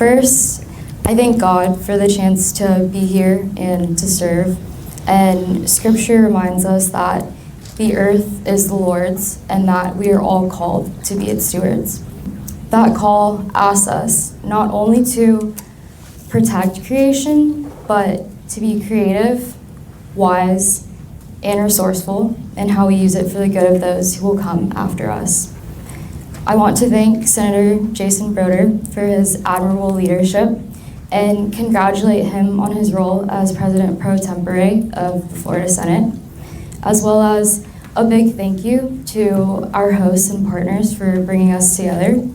First, I thank God for the chance to be here and to serve. And Scripture reminds us that the earth is the Lord's and that we are all called to be its stewards. That call asks us not only to protect creation, but to be creative, wise, and resourceful in how we use it for the good of those who will come after us. I want to thank Senator Jason Brdoeur for his admirable leadership and congratulate him on his role as President pro tempore of the Florida Senate, as well as a big thank you to our hosts and partners for bringing us together.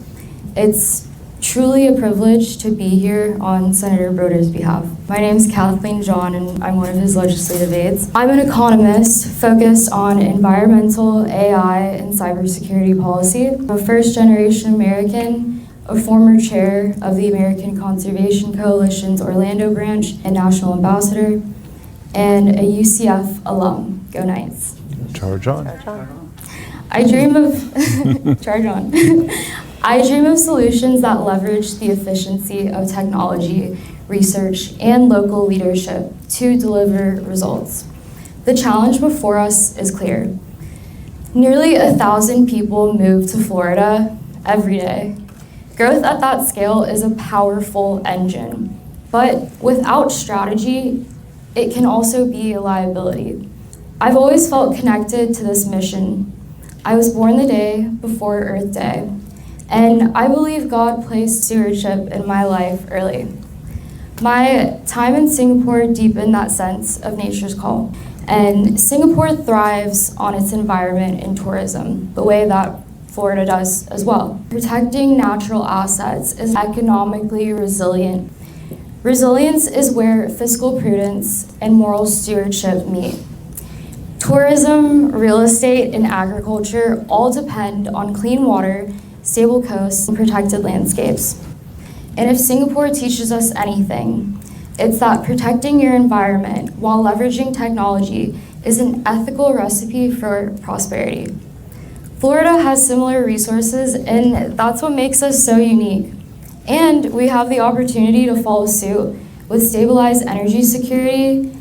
It's truly a privilege to be here on Senator Brodeur's behalf. My name is Kathleen and I'm one of his legislative aides. I'm an economist focused on environmental, AI, and cybersecurity policy. I'm a first-generation American, a former chair of the American Conservation Coalition's Orlando branch and national ambassador, and a UCF alum. Go Knights. Charge on. I dream of charge on. I dream of solutions that leverage the efficiency of technology, research, and local leadership to deliver results. The challenge before us is clear. Nearly 1,000 people move to Florida every day. Growth at that scale is a powerful engine, but without strategy, it can also be a liability. I've always felt connected to this mission. I was born the day before Earth Day, and I believe God placed stewardship in my life early. My time in Singapore deepened that sense of nature's call, and Singapore thrives on its environment and tourism, the way that Florida does as well. Protecting natural assets is economically resilient. Resilience is where fiscal prudence and moral stewardship meet. Tourism, real estate, and agriculture all depend on clean water, stable coasts, and protected landscapes. And if Singapore teaches us anything, it's that protecting your environment while leveraging technology is an ethical recipe for prosperity. Florida has similar resources, and that's what makes us so unique. And we have the opportunity to follow suit with stabilized energy security.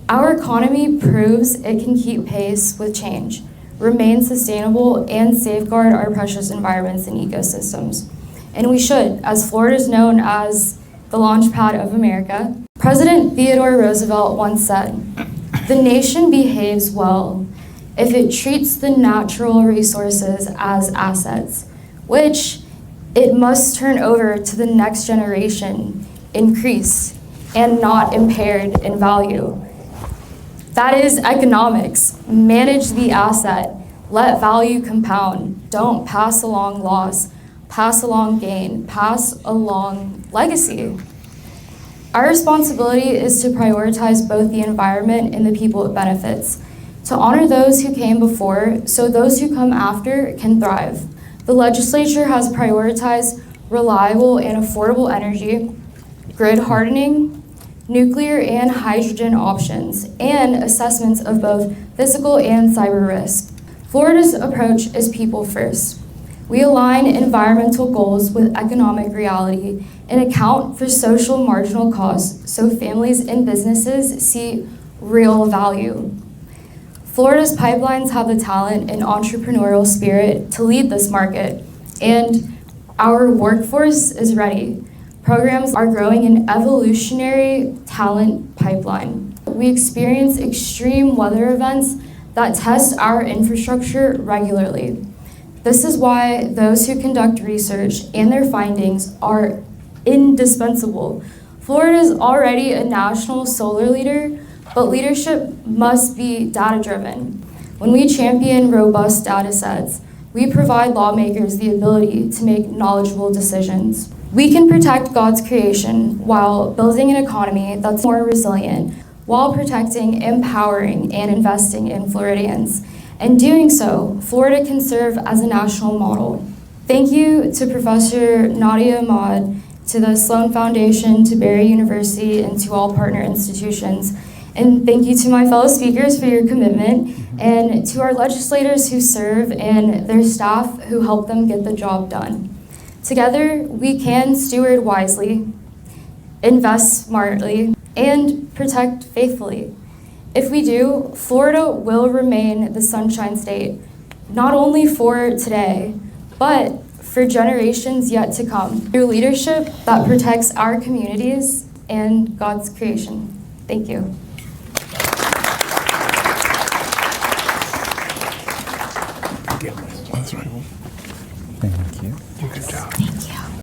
Our economy proves it can keep pace with change, remain sustainable, and safeguard our precious environments and ecosystems. And we should, as Florida is known as the launchpad of America. President Theodore Roosevelt once said, "The nation behaves well if it treats the natural resources as assets, which it must turn over to the next generation, increase, and not impaired in value." That is economics. Manage the asset. Let value compound. Don't pass along loss. Pass along gain. Pass along legacy. Our responsibility is to prioritize both the environment and the people it benefits, to honor those who came before so those who come after can thrive. The legislature has prioritized reliable and affordable energy, grid hardening, nuclear and hydrogen options, and assessments of both physical and cyber risk. Florida's approach is people first. We align environmental goals with economic reality and account for social marginal costs so families and businesses see real value. Florida's pipelines have the talent and entrepreneurial spirit to lead this market, and our workforce is ready. Programs are growing an evolutionary talent pipeline. We experience extreme weather events that test our infrastructure regularly. This is why those who conduct research and their findings are indispensable. Florida is already a national solar leader, but leadership must be data-driven. When we champion robust data sets, we provide lawmakers the ability to make knowledgeable decisions. We can protect God's creation while building an economy that's more resilient, while protecting, empowering, and investing in Floridians. In doing so, Florida can serve as a national model. Thank you to Professor Nadia Ahmad, to the Sloan Foundation, to Barry University, and to all partner institutions. And thank you to my fellow speakers for your commitment, and to our legislators who serve and their staff who help them get the job done. Together, we can steward wisely, invest smartly, and protect faithfully. If we do, Florida will remain the Sunshine State, not only for today, but for generations yet to come, through leadership that protects our communities and God's creation. Thank you.